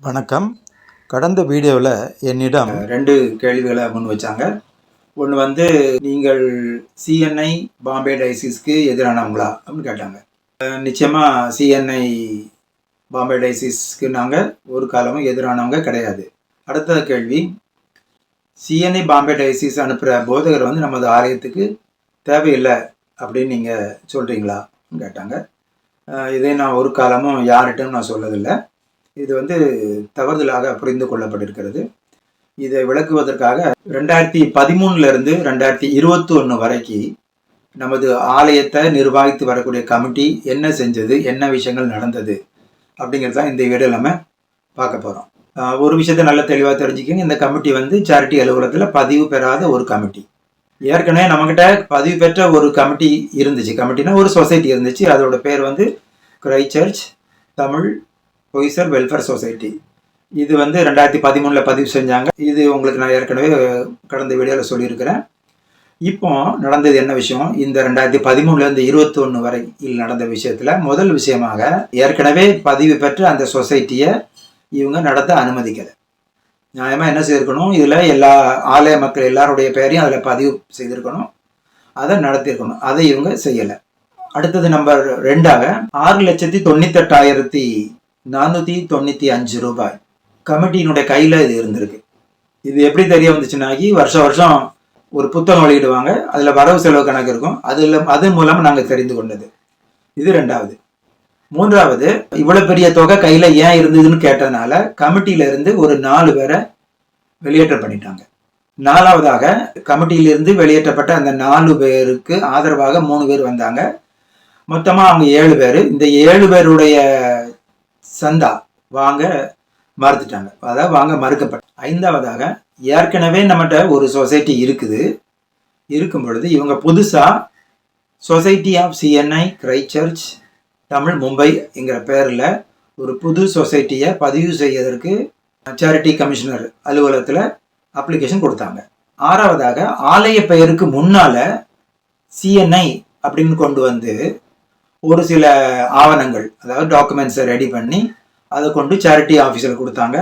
வணக்கம். கடந்த வீடியோவில் என்னிடம் 2 கேள்விகளை முன் வச்சாங்க. ஒன்று வந்து, நீங்கள் சிஎன்ஐ பாம்பே டைசிஸ்க்கு எதிரானவங்களா அப்படின்னு கேட்டாங்க. நிச்சயமாக சிஎன்ஐ பாம்பே டைசிஸ்க்கு நாங்கள் ஒரு காலமும் எதிரானவங்க கிடையாது. அடுத்த கேள்வி, சிஎன்ஐ பாம்பே டைசிஸ் அனுப்புகிற போதகர் வந்து நமது ஆலயத்துக்கு தேவையில்லை அப்படின்னு நீங்கள் சொல்கிறீங்களா கேட்டாங்க. இதை நான் ஒரு காலமும் யார்கிட்டும் நான் சொல்லதில்லை. இது வந்து தவறுதலாக புரிந்து கொள்ளப்பட்டிருக்கிறது. இதை விளக்குவதற்காக 2013 2021 வரைக்கும் நமது ஆலயத்தை நிர்வகித்து வரக்கூடிய கமிட்டி என்ன செஞ்சது, என்ன விஷயங்கள் நடந்தது அப்படிங்கிறது தான் இந்த வீடியோ நம்ம பார்க்க போகிறோம். ஒரு விஷயத்தை நல்லா தெளிவாக தெரிஞ்சுக்கோங்க. இந்த கமிட்டி வந்து சேரிட்டி அலுவலகத்தில் பதிவு பெறாத ஒரு கமிட்டி. ஏற்கனவே நம்மக்கிட்ட பதிவு பெற்ற ஒரு கமிட்டி இருந்துச்சு. கமிட்டினா ஒரு சொசைட்டி இருந்துச்சு. அதோட பேர் வந்து Christ church Tamil Poisar welfare society. இது வந்து 2013 பதிவு செஞ்சாங்க. இது உங்களுக்கு நான் ஏற்கனவே கடந்த வீடியோவில் சொல்லியிருக்கிறேன். இப்போ நடந்தது என்ன விஷயம், இந்த 2013 21 வரை நடந்த விஷயத்தில் முதல் விஷயமாக, ஏற்கனவே பதிவு பெற்ற அந்த சொசைட்டியை இவங்க நடத்த அனுமதிக்கலை. நியாயமாக என்ன செய்திருக்கணும், இதில் எல்லா ஆலய மக்கள் எல்லாருடைய பேரையும் அதில் பதிவு செய்திருக்கணும், அதை நடத்தியிருக்கணும். அதை இவங்க செய்யலை. அடுத்தது நம்பர் 2ஆக 6,98,495 ரூபாய் கமிட்டியினுடைய கையில் இது இருந்திருக்கு. இது எப்படி தெரிய வந்துச்சுன்னாக்கி, வருஷம் ஒரு புத்தகம் வெளியிடுவாங்க. அதில் வரவு செலவு கணக்கு இருக்கும். அது மூலமாக நாங்கள் தெரிந்து கொண்டது. இது 2வது. 3வது, இவ்வளோ பெரிய தொகை கையில் ஏன் இருந்ததுன்னு கேட்டதுனால கமிட்டியிலிருந்து ஒரு 4 பேரை வெளியேற்றம் பண்ணிட்டாங்க. 4வதாக, கமிட்டியிலிருந்து வெளியேற்றப்பட்ட அந்த 4 பேருக்கு ஆதரவாக 3 பேர் வந்தாங்க. மொத்தமாக அவங்க 7 பேர். இந்த 7 பேருடைய சந்தா வாங்க மறுத்துட்டாங்க, அதாவது வாங்க மறுக்கப்பட்ட. 5வதாக, ஏற்கனவே நம்மகிட்ட ஒரு சொசைட்டி இருக்கும் பொழுது இவங்க புதுசாக society of CNI Christ church Tamil Mumbai என்கிற பேரில் ஒரு புது சொசைட்டியை பதிவு செய்வதற்கு சேரிட்டி கமிஷனர் அலுவலகத்தில் அப்ளிகேஷன் கொடுத்தாங்க. 6வதாக, ஆலய பெயருக்கு முன்னால் சிஎன்ஐ அப்படின்னு கொண்டு வந்து ஒரு சில ஆவணங்கள், அதாவது டாக்குமெண்ட்ஸை ரெடி பண்ணி அதை கொண்டு சேரிட்டி ஆஃபீஸில் கொடுத்தாங்க.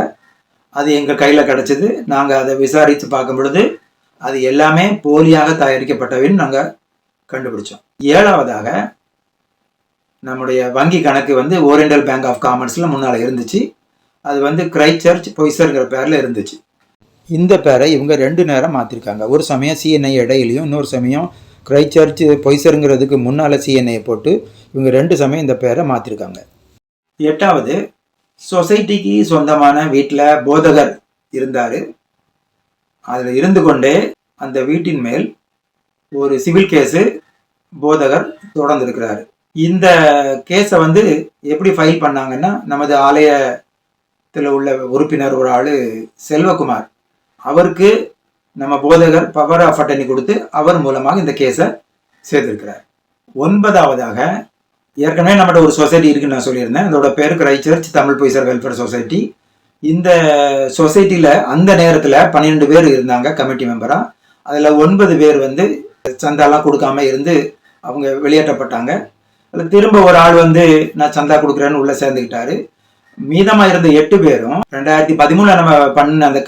அது எங்கள் கையில் கிடச்சிது. நாங்கள் அதை விசாரித்து பார்க்கும் பொழுது அது எல்லாமே போலியாக தயாரிக்கப்பட்டவைன்னு நாங்கள் கண்டுபிடிச்சோம். 7வதாக, நம்முடைய வங்கி கணக்கு வந்து ஓரியண்டல் பேங்க் ஆஃப் காமர்ஸில் முன்னால் இருந்துச்சு. அது வந்து கிரைஸ்ட் சர்ச் பொய்சர்ங்கிற பேரில் இருந்துச்சு. இந்த பேரை இவங்க 2 நேரம் மாற்றிருக்காங்க. ஒரு சமயம் சிஎன்ஐ இடையிலையும், இன்னொரு சமயம் கிரைஸ்ட் சர்ச் பொய்சருங்கிறதுக்கு முன்னால் சிஎன்ஐ போட்டு இவங்க 2 சமயம் இந்த பேரை மாற்றிருக்காங்க. 8வது, சொசைட்டிக்கு சொந்தமான வீட்டில் போதகர் இருந்தார். அதில் இருந்து கொண்டே அந்த வீட்டின் மேல் ஒரு சிவில் கேஸு போதகர் தொடர்ந்துருக்கிறாரு. இந்த கேஸை வந்து எப்படி ஃபைல் பண்ணாங்கன்னா, நமது ஆலயத்தில் உள்ள உறுப்பினர் ஒரு ஆள் செல்வகுமார், அவருக்கு நம்ம போதகர் பவர் ஆஃப் அட்டர்னி கொடுத்து அவர் மூலமாக இந்த கேஸை சேர்த்திருக்கிறார். 9வதாக, ஏற்கனவே நம்மகிட்ட ஒரு சொசைட்டி இருக்குன்னு நான் சொல்லியிருந்தேன். அதோட பேர் Christ church Tamil Poisar welfare society. இந்த சொசைட்டியில் அந்த நேரத்தில் 12 பேர் இருந்தாங்க கமிட்டி மெம்பராக. அதில் 9 பேர் வந்து சந்தாலாம் கொடுக்காம இருந்து அவங்க வெளியேற்றப்பட்டாங்க. அதில் திரும்ப ஒரு ஆள் வந்து நான் சந்தா கொடுக்குறேன்னு உள்ளே சேர்ந்துக்கிட்டாரு. மீதமாக இருந்த 8 பேரும் 2013 நம்ம பண்ண அந்த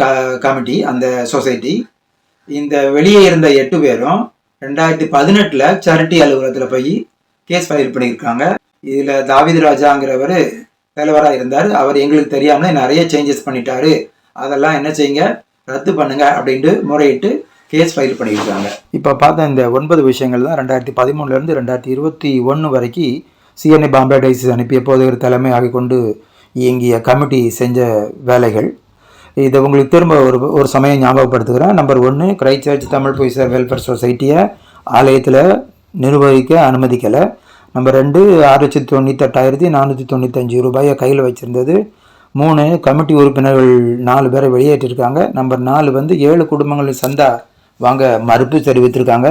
கமிட்டி, அந்த சொசைட்டி, இந்த வெளியே இருந்த 8 பேரும் 2018 சேரிட்டி அலுவலகத்தில் போய் கேஸ் ஃபைல் பண்ணியிருக்காங்க. இதில் தாவீது ராஜாங்கிறவர் தலைவராக இருந்தார். அவர் எங்களுக்கு தெரியாமலே நிறைய சேஞ்சஸ் பண்ணிட்டாரு, அதெல்லாம் என்ன செய்யுங்க, ரத்து பண்ணுங்க அப்படின்ட்டு முறையிட்டு கேஸ் ஃபைல் பண்ணியிருக்காங்க. இப்போ பார்த்த இந்த 9 விஷயங்கள் தான் 2013 2021 வரைக்கும் சிஎன்ஐ பாம்பே டைசிஸ் அனுப்பிய போதகர் தலைமையாக கொண்டு இயங்கிய கமிட்டி செஞ்ச வேலைகள். இதை உங்களுக்கு திரும்ப ஒரு சமயம் ஞாபகப்படுத்துகிறேன். Number 1, Christ church Tamil Poisar welfare சொசைட்டியை ஆலயத்தில் நிர்வகிக்க அனுமதிக்கலை. நம்பர் 2, 6,98,495 ரூபாயை கையில் வச்சுருந்தது. 3, கமிட்டி உறுப்பினர்கள் 4 பேரை வெளியேற்றிருக்காங்க. நம்பர் 4 வந்து 7 குடும்பங்களின் சந்தா வாங்க மறுப்பு தெரிவித்திருக்காங்க.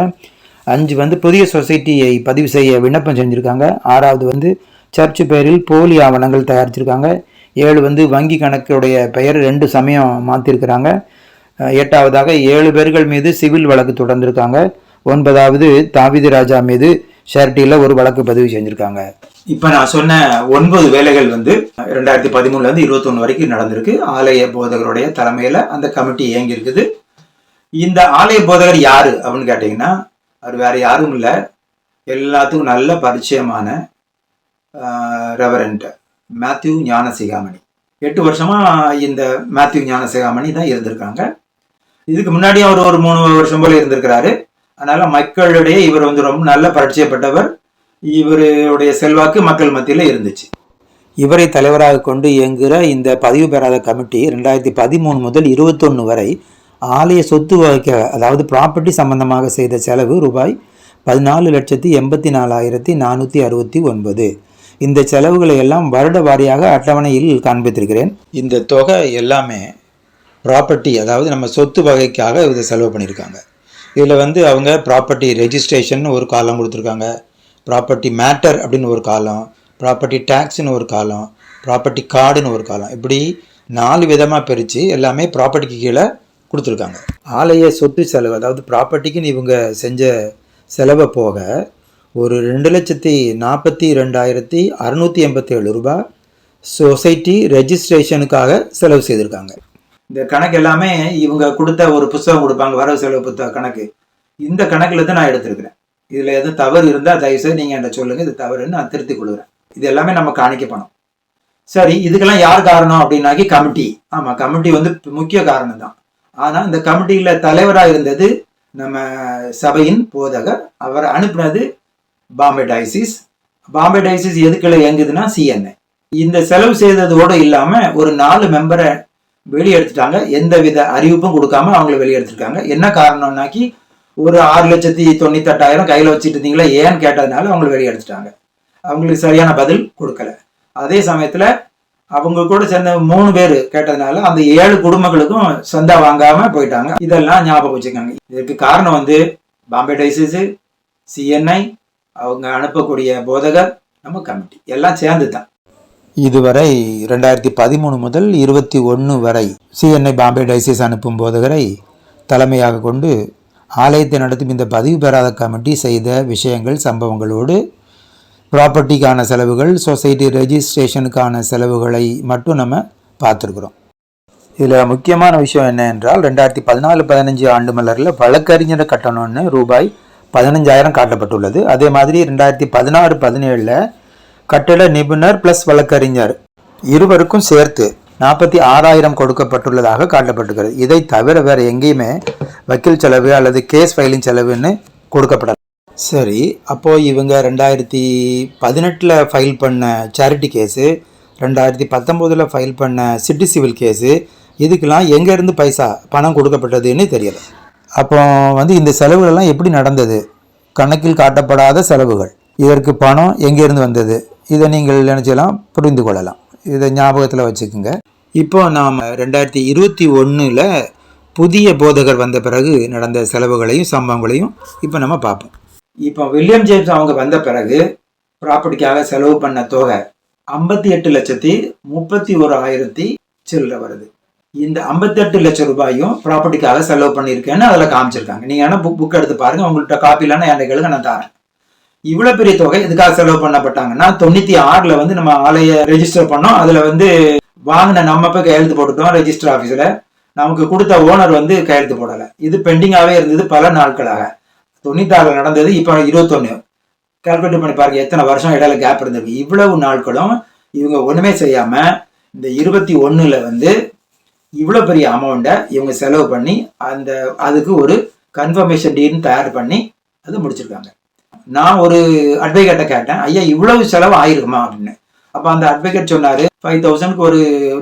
5 வந்து புதிய சொசைட்டியை பதிவு செய்ய விண்ணப்பம் செஞ்சுருக்காங்க. 6வது வந்து சர்ச் பெயரில் போலி ஆவணங்கள் தயாரிச்சிருக்காங்க. 7 வந்து வங்கி கணக்குடைய பெயர் 2 சமயம் மாற்றிருக்கிறாங்க. 8வதாக 7 பேர்கள் மீது சிவில் வழக்கு தொடர்ந்திருக்காங்க. 9வது, தாவீது ராஜா மீது ஷேரிட்டியில் ஒரு வழக்கு பதிவு செஞ்சுருக்காங்க. இப்போ நான் சொன்ன 9 வேலைகள் வந்து 2013 21 வரைக்கும் நடந்திருக்கு. ஆலய போதகருடைய தலைமையில் அந்த கமிட்டி இயங்கி இருக்குது. இந்த ஆலய போதகர் யாரு அப்படின்னு கேட்டிங்கன்னா, அவர் வேற யாரும் இல்லை, எல்லாத்துக்கும் நல்ல பரிச்சயமான ரெவரண்ட் மேத்யூ ஞானசிகாமணி. 8 வருஷமா இந்த மேத்யூ ஞானசிகாமணி தான் இருந்திருக்காங்க. இதுக்கு முன்னாடி அவர் ஒரு 3 வருஷம் போல இருந்திருக்கிறாரு. அதனால மக்களிடையே இவர் வந்து ரொம்ப நல்ல பரிச்சயப்பட்டவர். இவருடைய செல்வாக்கு மக்கள் மத்தியில் இருந்துச்சு. இவரை தலைவராக கொண்டு இயங்குகிற இந்த பதிவு பெறாத கமிட்டி 2013 முதல் 21 வரை ஆலய சொத்து வகைக்காக, அதாவது ப்ராப்பர்ட்டி சம்பந்தமாக செய்த செலவு ரூபாய் 14,84,469. இந்த செலவுகளை எல்லாம் வருட வாரியாக அட்டவணையில் காண்பித்திருக்கிறேன். இந்த தொகை எல்லாமே ப்ராப்பர்ட்டி, அதாவது நம்ம சொத்து வகைக்காக இதை செலவு பண்ணியிருக்காங்க. இதில் வந்து அவங்க ப்ராப்பர்ட்டி ரெஜிஸ்ட்ரேஷன் ஒரு காலம் கொடுத்துருக்காங்க, ப்ராப்பர்ட்டி மேட்டர் அப்படின்னு ஒரு காலம், ப்ராப்பர்ட்டி டேக்ஸ்னு ஒரு காலம், ப்ராப்பர்ட்டி கார்டுன்னு ஒரு காலம், இப்படி 4 விதமாக பிரித்து எல்லாமே ப்ராப்பர்ட்டிக்கு கீழே கொடுத்துருக்காங்க. ஆலய சொத்து செலவு, அதாவது ப்ராப்பர்ட்டிக்குன்னு இவங்க செஞ்ச செலவை போக ஒரு 2,42,687 ரூபாய் சொசைட்டி ரெஜிஸ்ட்ரேஷனுக்காக செலவு செய்திருக்காங்க. இந்த கணக்கு எல்லாமே இவங்க கொடுத்த ஒரு புத்தகம் கொடுப்பாங்க, வரவு செலவு புத்தக கணக்கு. இந்த கணக்கில் தான் நான் எடுத்திருக்கிறேன். இதில் எதுவும் தவறு இருந்தால் தயவுசெய்து நீங்கள் என்கிட்ட சொல்லுங்கள், இது தவறுன்னு நான் திருத்தி கொடுக்குறேன். இது எல்லாமே நம்ம காணிக்க பணம். சரி, இதுக்கெல்லாம் யார் காரணம் அப்படின்னாக்கி கமிட்டி. ஆமாம், கமிட்டி வந்து முக்கிய காரணம் தான். ஆனால் இந்த கமிட்டியில் தலைவராக இருந்தது நம்ம சபையின் போதகர். அவர் அனுப்பினது பாம்பே டயசிஸ். பாம்பே டயசிஸ் எதுக்குள்ள இயங்குதுன்னா சிஎன்ஐ. இந்த செலவு செய்ததோடு இல்லாமல் ஒரு 4 மெம்பரை வெளியெடுத்துட்டாங்க. எந்த வித அறிவிப்பும் கொடுக்காம அவங்களை வெளியெடுத்துருக்காங்க. என்ன காரணம்னாக்கி ஒரு 6,98,000 கையில் வச்சுட்டு இருந்தீங்களா ஏன்னு கேட்டதுனால அவங்களை வெளியெடுத்துட்டாங்க. அவங்களுக்கு சரியான பதில் கொடுக்கல. அதே சமயத்தில் அவங்க கூட சேர்ந்த 3 பேர் கேட்டதுனால அந்த 7 குடும்பங்களுக்கும் சந்தா வாங்காம போயிட்டாங்க. இதெல்லாம் ஞாபகம் வச்சுக்காங்க. இதுக்கு காரணம் வந்து பாம்பே டயசிஸ், சிஎன்ஐ, அவங்க அனுப்பக்கூடிய போதகர், நம்ம கமிட்டி எல்லாம் சேர்ந்து தான். இதுவரை 2013 முதல் 21 வரை சிஎன்ஐ பாம்பே டயசிஸ் அனுப்பும் போதகரை தலைமையாக கொண்டு ஆலயத்தை நடத்தும் இந்த பதிவு பெறாத கமிட்டி செய்த விஷயங்கள், சம்பவங்களோடு ப்ராப்பர்ட்டிக்கான செலவுகள், சொசைட்டி ரெஜிஸ்ட்ரேஷனுக்கான செலவுகளை மட்டும் நம்ம பார்த்துருக்குறோம். இதில் முக்கியமான விஷயம் என்ன என்றால் 2014-15 ஆண்டு மலரில் வழக்கறிஞர் கட்டணம்னு ரூபாய் 15,000 காட்டப்பட்டுள்ளது. அதே மாதிரி 2016-17 கட்டட நிபுணர் ப்ளஸ் வழக்கறிஞர் இருவருக்கும் சேர்த்து 46,000 கொடுக்கப்பட்டுள்ளதாக காட்டப்பட்டுகிறது. இதை தவிர வேறு எங்கேயுமே வக்கீல் செலவு அல்லது கேஸ் ஃபைலிங் செலவுன்னு கொடுக்கப்படலாம். சரி, அப்போது இவங்க 2018 ஃபைல் பண்ண சேரிட்டி கேஸு, 2019 ஃபைல் பண்ண சிட்டி சிவில் கேஸு, இதுக்கெல்லாம் எங்கேருந்து பணம் கொடுக்கப்பட்டதுன்னு தெரியலை. அப்போ வந்து இந்த செலவுகளெல்லாம் எப்படி நடந்தது? கணக்கில் காட்டப்படாத செலவுகள். இதற்கு பணம் எங்கேருந்து வந்தது? இதை நீங்கள் நினச்சலாம் புரிந்து கொள்ளலாம். இதை ஞாபகத்தில் வச்சுக்கோங்க. இப்போ நாம் 2021 புதிய போதகர் வந்த பிறகு நடந்த செலவுகளையும் சம்பவங்களையும் இப்போ நம்ம பார்ப்போம். இப்போ வில்லியம் ஜேம்ஸ் அவங்க வந்த பிறகு ப்ராப்பர்ட்டிக்காக செலவு பண்ண தொகை 58,31,000 சில்லறை வருது. இந்த 58 லட்சம் ரூபாயும் ப்ராப்பர்ட்டிக்காக செலவு பண்ணியிருக்கேன்னு அதில் காமிச்சிருக்காங்க. நீங்கள் வேணால் புக் எடுத்து பாருங்கள், உங்கள்கிட்ட காப்பி இல்லைன்னா என் கேளுங்க, நான் தரேன். இவ்வளோ பெரிய தொகை எதுக்காக செலவு பண்ணப்பட்டாங்கன்னா 96 வந்து நம்ம ஆலய ரெஜிஸ்டர் பண்ணோம். அதில் வந்து வாங்கின நம்ம போய் கையெழுத்து போட்டுட்டோம் ரெஜிஸ்டர் ஆஃபீஸில். நமக்கு கொடுத்த ஓனர் வந்து கையெழுத்து போடலை. இது பெண்டிங்காகவே இருந்தது பல நாட்களாக. 96 நடந்தது, இப்போ 21. கால்குலேட் பண்ணி பாருங்க எத்தனை வருஷம் இடையில கேப் இருந்திருக்கு. இவ்வளவு நாட்களும் இவங்க ஒன்றுமே செய்யாமல் இந்த 21 வந்து இவ்வளோ பெரிய அமௌண்ட்டை இவங்க செலவு பண்ணி அதுக்கு ஒரு கன்ஃபர்மேஷன் டீட்னு தயார் பண்ணி அது முடிச்சிருக்காங்க. நான் ஒரு அட்வொகேட்டை கேட்டேன், ஐயா இவ்வளவு செலவு ஆயிருக்குமா அப்படின்னு. அப்போ அந்த அட்வொகேட் சொன்னார், 5,000க்கு ஒரு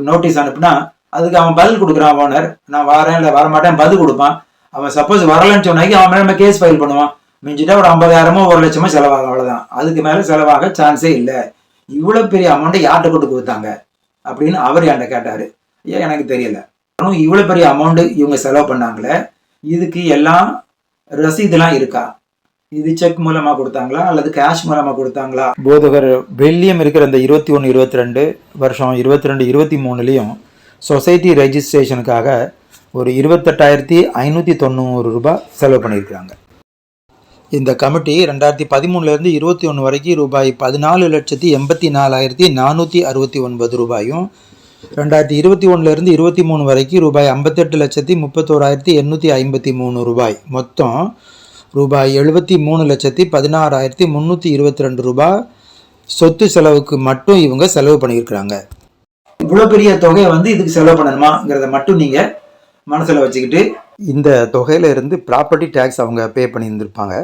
நோட்டீஸ் அனுப்புனா அதுக்கு அவன் பதில் கொடுக்குறான் ஓனர், நான் வரேன் இல்லை வரமாட்டேன் பதில் கொடுப்பான். அவன் சப்போஸ் வரலன்னு சொன்னாக்கி அவன் மேலே நம்ம கேஸ் ஃபைல் பண்ணுவான். மிஞ்சிட்டா ஒரு 50,000 1,00,000 செலவாகும், அவ்வளோதான். அதுக்கு மேலே செலவாக சான்ஸே இல்லை. இவ்வளோ பெரிய அமௌண்ட்டை யார்கிட்ட கொண்டு கொடுத்தாங்க அப்படின்னு அவர் என்கிட்ட கேட்டார். ஐயா எனக்கு தெரியல, இவ்வளோ பெரிய அமௌண்ட்டு இவங்க செலவு பண்ணாங்களே, இதுக்கு எல்லாம் ரசீதுலாம் இருக்கா? இது செக் மூலமாக கொடுத்தாங்களா அல்லது கேஷ் மூலமாக கொடுத்தாங்களா? போதகர் வில்லியம் இருக்கிற இந்த 21-22 வருஷம் 22-23 சொசைட்டி ரெஜிஸ்ட்ரேஷனுக்காக ஒரு 28,590 ரூபாய் செலவு பண்ணியிருக்கிறாங்க. இந்த கமிட்டி 2013 21 வரைக்கும் ரூபாய் 14,84,469 ரூபாயும், 2021 23 வரைக்கும் ரூபாய் 58,31,853 ரூபாய், மொத்தம் ரூபாய் 73,16,322 ரூபாய் சொத்து செலவுக்கு மட்டும் இவங்க செலவு பண்ணியிருக்கிறாங்க. இவ்வளோ பெரிய தொகையை இதுக்கு செலவு பண்ணணுமாங்கிறத மட்டும் நீங்கள் மனசில் வச்சுக்கிட்டு, இந்த தொகையில இருந்து ப்ராப்பர்ட்டி டேக்ஸ் அவங்க பே பண்ணியிருந்திருப்பாங்க.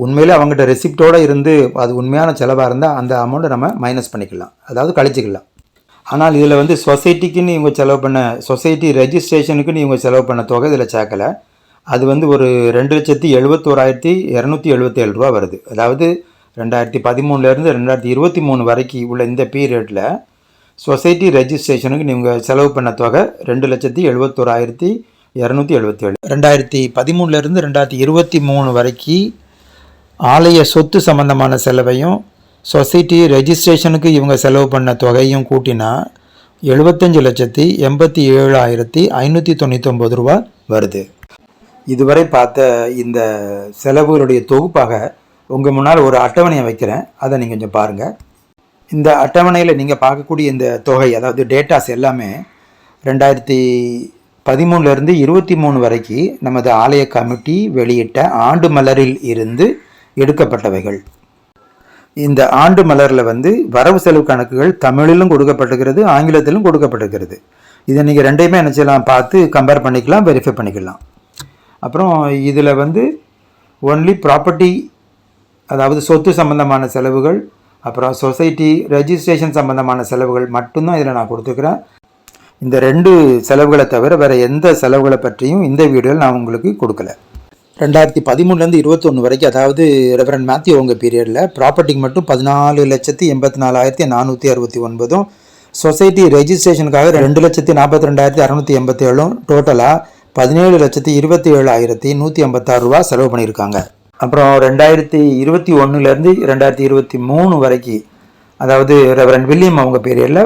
உண்மையிலே அவங்ககிட்ட ரெசிப்டோடு இருந்து அது உண்மையான செலவாக இருந்தால் அந்த அமௌண்ட்டை நம்ம மைனஸ் பண்ணிக்கலாம், அதாவது கழிச்சிக்கலாம். ஆனால் இதில் சொசைட்டிக்குன்னு இவங்க செலவு பண்ண, சொசைட்டி ரெஜிஸ்ட்ரேஷனுக்குன்னு இவங்க செலவு பண்ண தொகை இதில் சேர்க்கலை. அது ஒரு 2,71,277 ரூபா வருது. அதாவது 2013 2023 வரைக்கும் உள்ள இந்த பீரியடில் சொசைட்டி ரெஜிஸ்ட்ரேஷனுக்கு இவங்க செலவு பண்ண தொகை 2,71,277. 2013 2023 வரைக்கும் ஆலய சொத்து சம்பந்தமான செலவையும் சொசைட்டி ரெஜிஸ்ட்ரேஷனுக்கு இவங்க செலவு பண்ண தொகையும் கூட்டினா 75,87,599 ரூபா வருது. இதுவரை பார்த்த இந்த செலவுகளுடைய தொகுப்பாக உங்கள் முன்னால் ஒரு அட்டவணையை வைக்கிறேன், அதை நீங்கள் கொஞ்சம் பாருங்கள். இந்த அட்டவணையில் நீங்கள் பார்க்கக்கூடிய இந்த தொகை, அதாவது டேட்டாஸ் எல்லாமே 2013 23 வரைக்கும் நமது ஆலய கமிட்டி வெளியிட்ட ஆண்டு மலரில் இருந்து எடுக்கப்பட்டவைகள். இந்த ஆண்டு மலரில் வரவு செலவு கணக்குகள் தமிழிலும் கொடுக்கப்பட்டிருக்கிறது, ஆங்கிலத்திலும் கொடுக்கப்பட்டிருக்கிறது. இதை நீங்கள் ரெண்டையுமே என்ன செய்யலாம், பார்த்து கம்பேர் பண்ணிக்கலாம், வெரிஃபை பண்ணிக்கலாம். அப்புறம் இதில் ஒன்லி ப்ராப்பர்ட்டி, அதாவது சொத்து சம்பந்தமான செலவுகள், அப்புறம் சொசைட்டி ரெஜிஸ்ட்ரேஷன் சம்பந்தமான செலவுகள் மட்டும்தான் இதில் நான் கொடுத்துக்கிறேன். இந்த 2 செலவுகளை தவிர வேறு எந்த செலவுகளை பற்றியும் இந்த வீடியோவில் நான் உங்களுக்கு கொடுக்கல. 2013 21 வரைக்கும், அதாவது ரெவரண்ட் மேத்யூ அவங்க பீரியடில் ப்ராப்பர்ட்டிக்கு மட்டும் 14,84,469, சொசைட்டி ரெஜிஸ்ட்ரேஷனுக்காக 2,42,687, டோட்டலாக 17,27,156 ரூபா செலவு பண்ணியிருக்காங்க. அப்புறம் 2021 2023 வரைக்கும், அதாவது ரெவரண்ட் வில்லியம் அவங்க பீரியடில்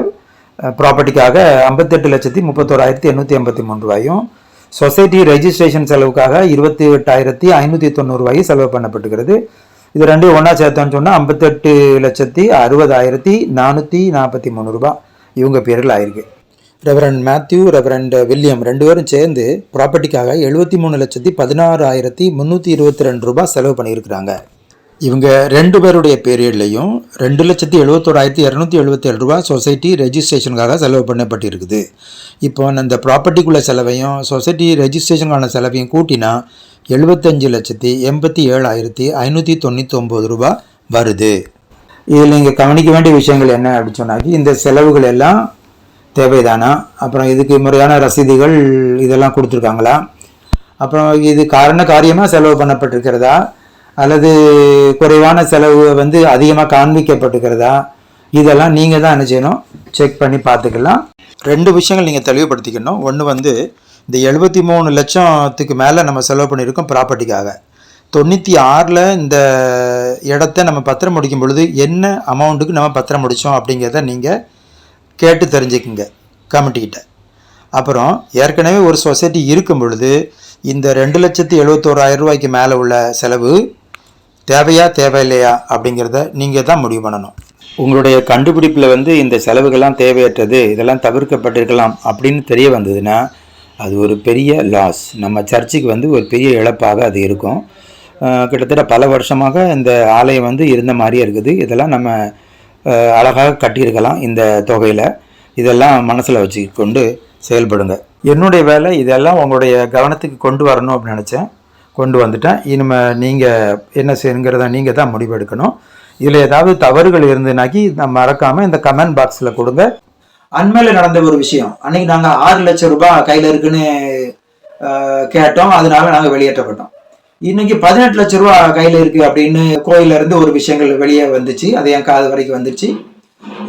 ப்ராப்பர்ட்டிக்காக 58,31,883 ரூபாயும், சொசைட்டி ரெஜிஸ்ட்ரேஷன் செலவுக்காக 28,590 ரூபாயும் செலவு பண்ணப்பட்டுகிறது. இது ரெண்டும் ஒன்றா சேர்த்தோன்னு சொன்னால் 58,60,60,443 ரூபா இவங்க பேரில் ஆயிருக்கு. ரெவரண்ட் மேத்யூ, ரெவரண்ட் வில்லியம் 2 பேரும் சேர்ந்து ப்ராப்பர்ட்டிக்காக 73,16,322 ரூபா செலவு பண்ணியிருக்கிறாங்க. இவங்க 2 பேருடைய பீரியட்லையும் 2,71,277 ரூபா சொசைட்டி ரெஜிஸ்ட்ரேஷனுக்காக செலவு பண்ணப்பட்டிருக்குது. இப்போ அந்த ப்ராப்பர்ட்டிக்குள்ள செலவையும் சொசைட்டி ரெஜிஸ்ட்ரேஷனுக்கான செலவையும் கூட்டினா 75,87,599 ரூபா வருது. இதில் நீங்கள் கவனிக்க வேண்டிய விஷயங்கள் என்ன அப்படின்னு சொன்னாக்கி, இந்த செலவுகள் எல்லாம் தேவைதானா, அப்புறம் இதுக்கு முறையான ரசீதுகள் இதெல்லாம் கொடுத்துருக்காங்களா, அப்புறம் இது காரியமாக செலவு பண்ணப்பட்டிருக்கிறதா, அல்லது குறைவான செலவு அதிகமாக காண்பிக்கப்பட்டிருக்கிறதா, இதெல்லாம் நீங்கள் தான் என்ன செய்யணும், செக் பண்ணி பார்த்துக்கலாம். 2 விஷயங்கள் நீங்கள் தெளிவுபடுத்திக்கணும். ஒன்று இந்த 73 லட்சத்துக்கு மேலே நம்ம செலவு பண்ணியிருக்கோம் ப்ராப்பர்ட்டிக்காக. 96 இந்த இடத்த நம்ம பத்திரம் முடிக்கும் பொழுது என்ன அமௌண்ட்டுக்கு நம்ம பத்திரம் முடித்தோம் அப்படிங்கிறத நீங்கள் கேட்டு தெரிஞ்சுக்குங்க கமிட்டிக்கிட்ட. அப்புறம் ஏற்கனவே ஒரு சொசைட்டி இருக்கும் பொழுது இந்த 2,71,000 ரூபாய்க்கு மேலே உள்ள செலவு தேவையா தேவையில்லையா அப்படிங்கிறத நீங்கள் தான் முடிவு பண்ணணும். உங்களுடைய கண்டுபிடிப்பில் இந்த செலவுகள்லாம் தேவையற்றது, இதெல்லாம் தவிர்க்கப்பட்டிருக்கலாம் அப்படின்னு தெரிய வந்ததுன்னா அது ஒரு பெரிய லாஸ், நம்ம சர்ச்சுக்கு ஒரு பெரிய இழப்பாக அது இருக்கும். கிட்டத்தட்ட பல வருஷமாக இந்த ஆலயம் இருந்த மாதிரியே இருக்குது. இதெல்லாம் நம்ம அழகாக கட்டியிருக்கலாம் இந்த தொகையில். இதெல்லாம் மனசில் வச்சு கொண்டு செயல்படுங்க. என்னுடைய வேலை இதெல்லாம் உங்களுடைய கவனத்துக்கு கொண்டு வரணும் அப்படின்னு நினச்சேன், கொண்டு வந்துட்டேன். இனிமேல் நீங்கள் என்ன செய்யுங்கிறத நீங்கள் தான் முடிவெடுக்கணும். இதில் ஏதாவது தவறுகள் இருந்ததுனாக்கி நம்ம மறக்காமல் இந்த கமெண்ட் பாக்ஸில் கொடுங்க. அண்மையில் நடந்த ஒரு விஷயம், அன்றைக்கி நாங்கள் 6 லட்சம் ரூபாய் கையில் இருக்குன்னு கேட்டோம், அதனால நாங்கள் வெளியேற்றப்பட்டோம். இன்னைக்கு 18 லட்சம் ரூபா கையில் இருக்குது அப்படின்னு கோயிலிருந்து ஒரு விஷயங்கள் வெளியே வந்துச்சு, அது என் காது வரைக்கும் வந்துச்சு.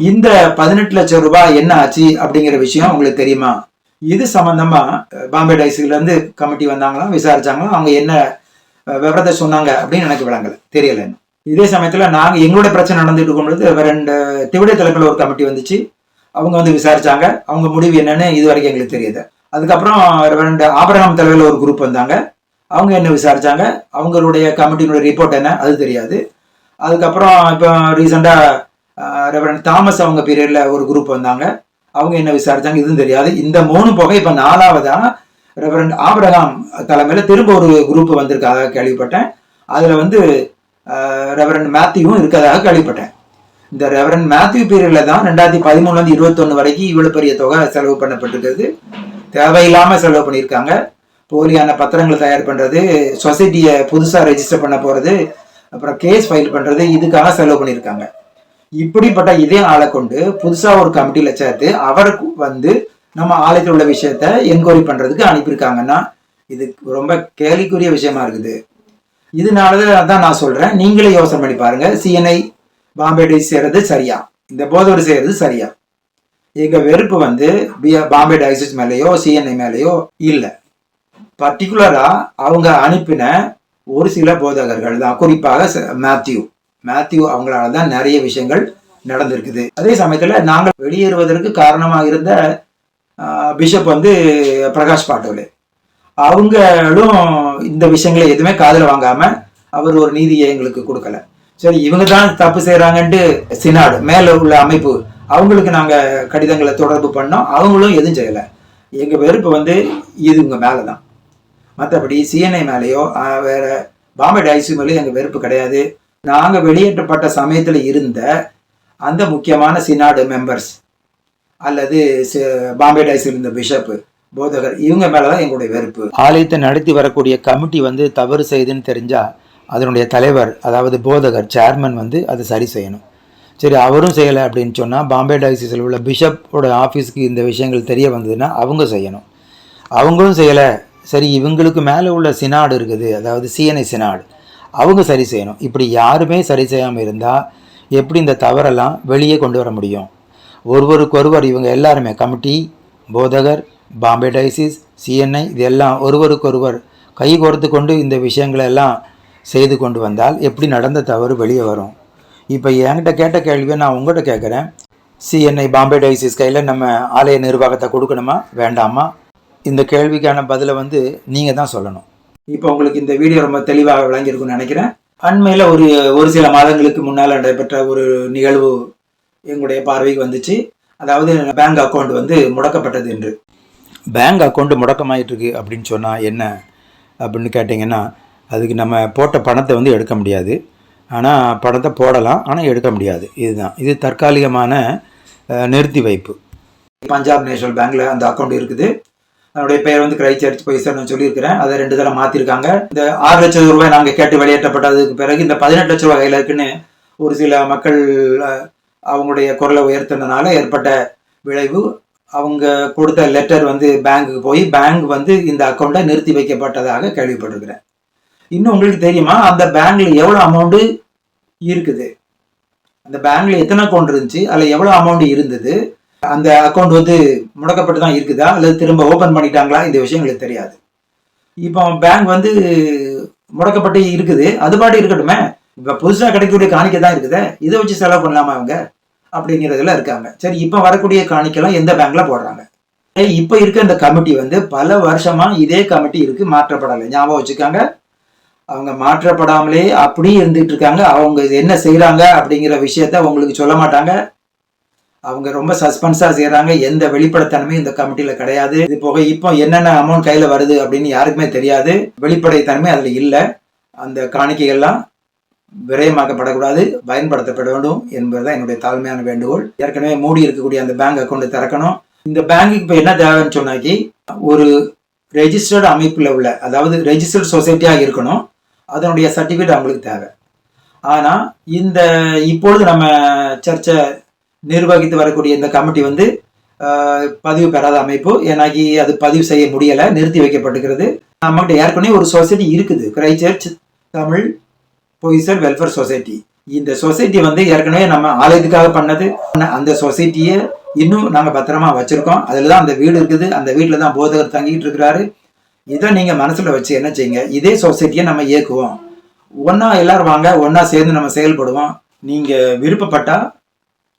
இந்த 18 லட்சம் ரூபாய் என்ன ஆச்சு அப்படிங்கிற விஷயம் உங்களுக்கு தெரியுமா? இது சம்பந்தமா பாம்பே டைஸ்லேருந்து கமிட்டி வந்தாங்களாம், விசாரிச்சாங்களாம். அவங்க என்ன விவரத்தை சொன்னாங்க அப்படின்னு எனக்கு விளங்கலை, தெரியலை. இதே சமயத்தில் நாங்கள் எங்களோட பிரச்சனை நடந்துட்டு இருக்கும் பொழுது 2 திவிடை தலைப்பில் ஒரு கமிட்டி வந்துச்சு, அவங்க விசாரிச்சாங்க. அவங்க முடிவு என்னன்னு இது வரைக்கும் எங்களுக்கு தெரியுது. அதுக்கப்புறம் 2 ஆபிரகாம் தலைவில் ஒரு குரூப் வந்தாங்க, அவங்க என்ன விசாரிச்சாங்க, அவங்களுடைய கமிட்டியினுடைய ரிப்போர்ட் என்ன அது தெரியாது. அதுக்கப்புறம் இப்போ ரீசெண்டாக ரெவரண்ட் தாமஸ் அவங்க பீரியடில் ஒரு குரூப் வந்தாங்க, அவங்க என்ன விசாரிச்சாங்க இதுவும் தெரியாது. இந்த 3 போக இப்போ 4வதா ரெவரண்ட் ஆபிரகாம் தலைமையில் திரும்ப ஒரு குரூப் வந்திருக்காக கேள்விப்பட்டேன். அதில் வந்து ரெவரண்ட் மேத்யூவும் இருக்கிறதாக கேள்விப்பட்டேன். இந்த ரெவரண்ட் மேத்யூ பீரியடில் தான் 2013 21 வரைக்கும் இவ்வளோ பெரிய தொகை செலவு பண்ணப்பட்டிருக்கிறது. தேவையில்லாமல் செலவு பண்ணியிருக்காங்க. போலியான பத்திரங்களை தயார் பண்ணுறது, சொசைட்டியை புதுசாக ரெஜிஸ்டர் பண்ண போகிறது, அப்புறம் கேஸ் ஃபைல் பண்ணுறது, இதுக்காக செலவு பண்ணியிருக்காங்க. இப்படிப்பட்ட இதே ஆளை கொண்டு புதுசாக ஒரு கமிட்டியில் சேர்த்து அவருக்கு வந்து நம்ம ஆலயத்தில் உள்ள விஷயத்த என்கொயரி பண்ணுறதுக்கு அனுப்பியிருக்காங்கன்னா இது ரொம்ப கேலிக்குரிய விஷயமா இருக்குது. இதனால தான் நான் சொல்கிறேன், நீங்களே யோசனை பண்ணி பாருங்கள், சிஎன்ஐ பாம்பே டைஸ் செய்கிறது சரியா, இந்த போதவர் செய்கிறது சரியா? எங்கள் வெறுப்பு வந்து பாம்பே டைசஸ் மேலேயோ சிஎன்ஐ மேலேயோ இல்லை, பர்டிகுலராக அவங்க அனுப்பின ஒரு சில போதகர்கள் தான், குறிப்பாக மேத்யூ அவங்களால தான் நிறைய விஷயங்கள் நடந்திருக்குது. அதே சமயத்தில் நாங்கள் வெளியேறுவதற்கு காரணமாக இருந்த பிஷப் வந்து பிரகாஷ் பாட்டோலே, அவங்களும் இந்த விஷயங்களை எதுவுமே காதில் வாங்காம அவர் ஒரு நீதியை எங்களுக்கு கொடுக்கல. சரி, இவங்க தான் தப்பு செய்யறாங்கன்ட்டு சினாடு மேல உள்ள அமைப்பு அவங்களுக்கு நாங்க கடிதங்களை தொடர்பு பண்ணோம், அவங்களும் எதுவும் செய்யலை. எங்க வெறுப்பு வந்து இவங்க மேலதான், மற்றபடி சிஎன்ஐ மேலேயோ வேற பாம்பே டைஸ் மேலேயோ எங்க வெறுப்பு கிடையாது. நாங்க வெளியேற்றப்பட்ட சமயத்துல இருந்த அந்த முக்கியமான சினாடு மெம்பர்ஸ் அல்லது பாம்பே டைஸ் இருந்த பிஷப் போதகர் இவங்க மேலதான் எங்களுடைய வெறுப்பு. ஆலயத்தை நடத்தி வரக்கூடிய கமிட்டி வந்து தவறு செய்யுதுன்னு தெரிஞ்சா அதனுடைய தலைவர், அதாவது போதகர் சேர்மன் வந்து அதை சரி செய்யணும். சரி, அவரும் செய்யலை அப்படின்னு சொன்னால் பாம்பே டைசிஸில் உள்ள பிஷப்போட ஆஃபீஸ்க்கு இந்த விஷயங்கள் தெரிய வந்ததுன்னா அவங்க செய்யணும். அவங்களும் செய்யலை. சரி, இவங்களுக்கு மேலே உள்ள சினாடு இருக்குது, அதாவது சிஎன்ஐ சினாடு, அவங்க சரி செய்யணும். இப்படி யாருமே சரி செய்யாமல் இருந்தால் எப்படி இந்த தவறெல்லாம் வெளியே கொண்டு வர முடியும்? ஒருவருக்கொருவர் இவங்க எல்லாருமே கமிட்டி, போதகர், பாம்பே டைசிஸ், சிஎன்ஐ இது எல்லாம் ஒருவருக்கொருவர் கை கோர்த்து கொண்டு இந்த விஷயங்களை எல்லாம் செய்து கொண்டு வந்தால் எப்படி நடந்த தவறு வெளியே வரும்? இப்போ என்கிட்ட கேட்ட கேள்வியை நான் உங்கள்கிட்ட கேட்குறேன், சிஎன்ஐ பாம்பே டைசிஸ் கையில் நம்ம ஆலய நிர்வாகத்தை கொடுக்கணுமா வேண்டாமா? இந்த கேள்விக்கான பதிலை வந்து நீங்கள் தான் சொல்லணும். இப்போ உங்களுக்கு இந்த வீடியோ ரொம்ப தெளிவாக விளங்கியிருக்குன்னு நினைக்கிறேன். அண்மையில் ஒரு சில மாதங்களுக்கு முன்னால் நடைபெற்ற ஒரு நிகழ்வு எங்களுடைய பார்வைக்கு வந்துச்சு. அதாவது பேங்க் அக்கௌண்ட் வந்து முடக்கப்பட்டது என்று. பேங்க் அக்கௌண்ட் முடக்கமாயிட்டிருக்கு அப்படின்னு சொன்னால் என்ன அப்படின்னு கேட்டிங்கன்னா, அதுக்கு நம்ம போட்ட பணத்தை வந்து எடுக்க முடியாது, ஆனால் பணத்தை போடலாம், ஆனால் எடுக்க முடியாது. இது தற்காலிகமான நிறுத்தி வைப்பு. பஞ்சாப் நேஷனல் பேங்க்கில் அந்த அக்கௌண்ட் இருக்குது. அதனுடைய பெயர் வந்து கிரைஸ்ட்சர்ச் பைசான்னு சொல்லியிருக்கிறேன். அதை 2 தடவை மாற்றிருக்காங்க. இந்த 6 லட்சம் ரூபாய் நாங்கள் கேட்டு வெளியேற்றப்பட்டதுக்கு பிறகு இந்த 18 லட்ச ரூபாய் கையில் இருக்குன்னு ஒரு சில மக்கள் அவங்களுடைய குரலை உயர்த்தினதுனால ஏற்பட்ட விளைவு, அவங்க கொடுத்த லெட்டர் வந்து பேங்க்குக்கு போய் பேங்க் வந்து இந்த அக்கௌண்ட்டை நிறுத்தி வைக்கப்பட்டதாக கேள்விப்பட்டிருக்கிறேன். இன்னும் உங்களுக்கு தெரியுமா, அந்த பேங்க்ல எவ்வளோ அமௌண்ட்டு இருக்குது, அந்த பேங்க்ல எத்தனை அக்கௌண்ட் இருந்துச்சு, அதில் எவ்வளோ அமௌண்ட் இருந்தது, அந்த அக்கௌண்ட் வந்து முடக்கப்பட்டு தான் இருக்குதா அல்லது திரும்ப ஓப்பன் பண்ணிட்டாங்களா, இந்த விஷயம் எங்களுக்கு தெரியாது. இப்போ பேங்க் வந்து முடக்கப்பட்டு இருக்குது, அது பாட்டு இருக்கட்டுமே, இப்போ புதுசாக கிடைக்கக்கூடிய காணிக்கை தான் இருக்குது, இதை வச்சு செலவு பண்ணலாமா அவங்க அப்படிங்கிறதுல இருக்காங்க. சரி, இப்போ வரக்கூடிய காணிக்கெல்லாம் எந்த பேங்க்ல போடுறாங்க? இப்போ இருக்க இந்த கமிட்டி வந்து பல வருஷமா இதே கமிட்டி இருக்கு, மாற்றப்படலை. ஞாபகம் வச்சுக்காங்க, அவங்க மாற்றப்படாமலே அப்படியே இருந்துட்டு இருக்காங்க. அவங்க என்ன செய்யறாங்க அப்படிங்கிற விஷயத்த அவங்களுக்கு சொல்ல மாட்டாங்க. அவங்க ரொம்ப சஸ்பென்ஸா செய்யறாங்க. எந்த வெளிப்படைத்தன்மையும் இந்த கமிட்டியில கிடையாது. இது போக இப்போ என்னென்ன அமௌண்ட் கையில வருது அப்படின்னு யாருக்குமே தெரியாது. வெளிப்படைத்தன்மை அதுல இல்லை. அந்த காணிக்கைகள்லாம் விரயமாக்கப்படக்கூடாது, பயன்படுத்தப்பட வேண்டும் என்பதுதான் என்னுடைய தாழ்மையான வேண்டுகோள். ஏற்கனவே மூடி இருக்கக்கூடிய அந்த பேங்க் அக்கௌண்ட் திறக்கணும். இந்த பேங்குக்கு இப்போ என்ன தேவைன்னு சொன்னாக்கி, ஒரு ரெஜிஸ்டர்டு அமைப்புல உள்ள, அதாவது ரெஜிஸ்டர்ட் சொசைட்டியாக இருக்கணும், அதனுடைய சர்டிஃபிகேட் அவங்களுக்கு தேவை. ஆனால் இந்த இப்பொழுது நம்ம சர்ச்சை நிர்வகித்து வரக்கூடிய இந்த கமிட்டி வந்து பதிவு பெறாத அமைப்பு. ஏன்னாக்கி அது பதிவு செய்ய முடியலை, நிறுத்தி வைக்கப்பட்டுக்கிறது. நம்மகிட்ட ஏற்கனவே ஒரு சொசைட்டி இருக்குது, கிரைஸ்ட்சர்ச் தமிழ் பொய்சல் வெல்ஃபேர் சொசைட்டி. இந்த சொசைட்டி வந்து ஏற்கனவே நம்ம ஆலயத்துக்காக பண்ணது. அந்த சொசைட்டியை இன்னும் நாங்கள் பத்திரமா வச்சிருக்கோம். அதில் தான் அந்த வீடு இருக்குது, அந்த வீட்டில் தான் போதகர் தங்கிட்டு இருக்கிறாரு. இதை நீங்கள் மனசில் வச்சு என்ன செய்யுங்க, இதே சொசைட்டியை நம்ம இயக்குவோம், ஒன்றா எல்லாரும் வாங்க, ஒன்றா சேர்ந்து நம்ம செயல்படுவோம். நீங்கள் விருப்பப்பட்டால்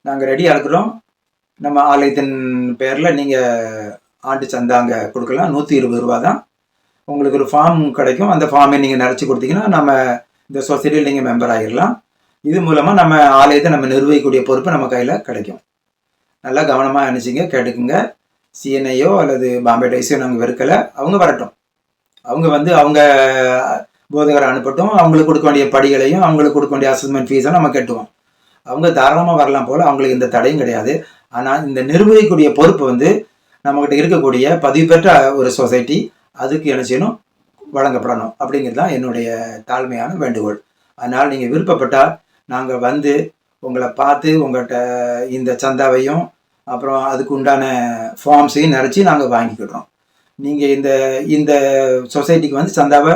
நாங்கள் ரெடியாக இருக்கிறோம். நம்ம ஆலயத்தின் பேரில் நீங்கள் ஆண்டு சந்தாங்க கொடுக்கலாம், 120 ரூபா தான். உங்களுக்கு ஒரு ஃபார்ம் கிடைக்கும். அந்த ஃபார்மை நீங்கள் நிறச்சி கொடுத்தீங்கன்னா நம்ம இந்த சொசைட்டியில் நீங்கள் மெம்பர் ஆகிடலாம். இது மூலமாக நம்ம ஆலயத்தை நம்ம நிர்வகிக்கக்கூடிய பொறுப்பு நம்ம கையில் கிடைக்கும். நல்லா கவனமாக நினச்சிங்க, கேட்டுக்குங்க. சிஎன்ஐயோ அல்லது பாம்பே டைஸையோ நாங்கள் வெறுக்கலை. அவங்க வரட்டும். அவங்க வந்து அவங்க போதகரை அனுப்பட்டும். அவங்களுக்கு கொடுக்க வேண்டிய படிகளையும் அவங்களுக்கு கொடுக்க வேண்டிய அசஸ்மெண்ட் ஃபீஸை நம்ம கட்டுவோம். அவங்க தாராளமாக வரலாம் போல், அவங்களுக்கு எந்த தடையும் கிடையாது. ஆனால் இந்த நிர்வகிக்கக்கூடிய பொறுப்பு வந்து நம்மகிட்ட இருக்கக்கூடிய பதிவு பெற்ற ஒரு சொசைட்டி, அதுக்கு என்ன செய்யணும், வழங்கப்படணும். அப்படிங்கிறது தான் என்னுடைய தாழ்மையான வேண்டுகோள். அதனால் நீங்கள் விருப்பப்பட்டால் நாங்கள் வந்து உங்களை பார்த்து உங்கள்கிட்ட இந்த சந்தாவையும் அப்புறம் அதுக்கு உண்டான ஃபார்ம்ஸையும் நிறச்சி நாங்கள் வாங்கிக்கிடுறோம். நீங்கள் இந்த இந்த சொசைட்டிக்கு வந்து சந்தாவை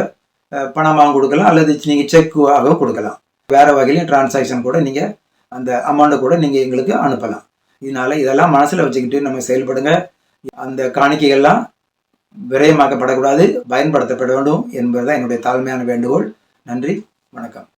பணமாக கொடுக்கலாம், அல்லது நீங்கள் செக்காகவும் கொடுக்கலாம். வேறு வகையிலையும் டிரான்சாக்ஷன் கூட நீங்கள் அந்த அமௌண்ட்டை கூட நீங்கள் எங்களுக்கு அனுப்பலாம். இதெல்லாம் மனசில் வச்சுக்கிட்டு நம்ம செயல்படுங்க. அந்த காணிக்கைகள்லாம் விரயமாக்கப்படக்கூடாது, பயன்படுத்தப்பட வேண்டும் என்பதுதான் என்னுடைய தாழ்மையான வேண்டுகோள். நன்றி, வணக்கம்.